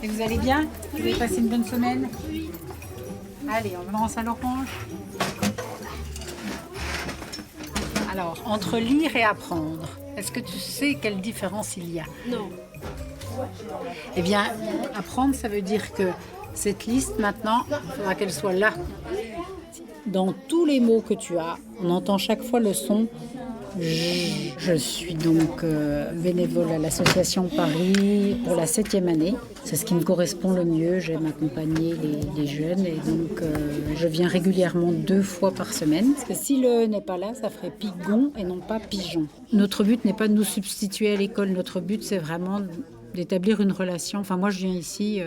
vous allez bien? Vous avez passé une bonne semaine? Allez, on lance à l'orange. Alors, entre lire et apprendre, est-ce que tu sais quelle différence il y a? Non. Eh bien, apprendre, ça veut dire que cette liste, maintenant, il faudra qu'elle soit là. Dans tous les mots que tu as, on entend chaque fois le son J. Je suis donc bénévole à l'association Paris pour la 7e année. C'est ce qui me correspond le mieux. J'aime accompagner les jeunes et donc je viens régulièrement 2 fois par semaine. Parce que si le n'est pas là, ça ferait pigon et non pas pigeon. Notre but n'est pas de nous substituer à l'école. Notre but, c'est vraiment d'établir une relation. Enfin, moi, je viens ici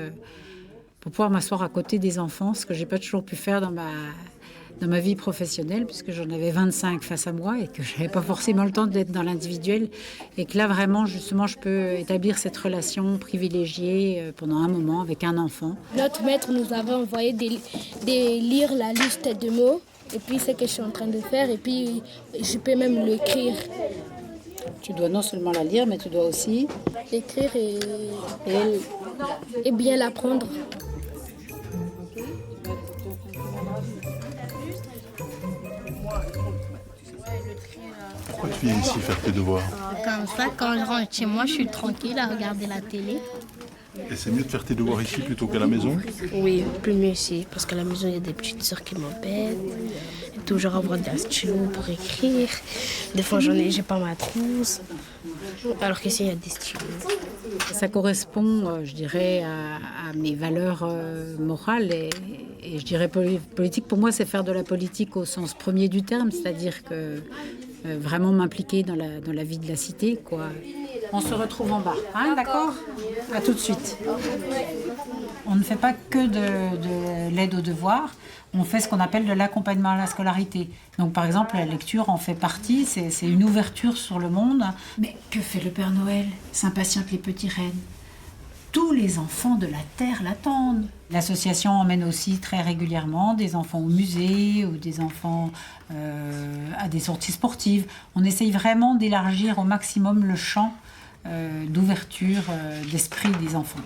pour pouvoir m'asseoir à côté des enfants, ce que j'ai pas toujours pu faire dans ma vie professionnelle, puisque j'en avais 25 face à moi et que je n'avais pas forcément le temps d'être dans l'individuel. Et que là, vraiment, justement, je peux établir cette relation privilégiée pendant un moment avec un enfant. Notre maître nous avait envoyé lire la liste de mots. Et puis, c'est ce que je suis en train de faire. Et puis, je peux même l'écrire. Tu dois non seulement la lire, mais tu dois aussi L'écrire et bien l'apprendre. Pourquoi tu viens ici faire tes devoirs? Comme ça, quand je rentre chez moi, je suis tranquille à regarder la télé. Et c'est mieux de faire tes devoirs ici plutôt qu'à la maison? Oui, plus mieux ici, parce qu'à la maison, il y a des petites sœurs qui m'embêtent. Et toujours avoir des stylos pour écrire. Des fois, j'ai pas ma trousse. Alors qu'ici, il y a des stylos. Ça correspond, je dirais, à mes valeurs morales et je dirais politique. Pour moi, c'est faire de la politique au sens premier du terme, c'est-à-dire que vraiment m'impliquer dans la vie de la cité, quoi. On se retrouve en bas, hein, d'accord? À tout de suite. On ne fait pas que de l'aide aux devoirs, on fait ce qu'on appelle de l'accompagnement à la scolarité. Donc par exemple, la lecture en fait partie, c'est une ouverture sur le monde. Mais que fait le Père Noël? S'impatiente les petits rennes. Tous les enfants de la Terre l'attendent. L'association emmène aussi très régulièrement des enfants au musée ou des enfants à des sorties sportives. On essaye vraiment d'élargir au maximum le champ d'ouverture d'esprit des enfants.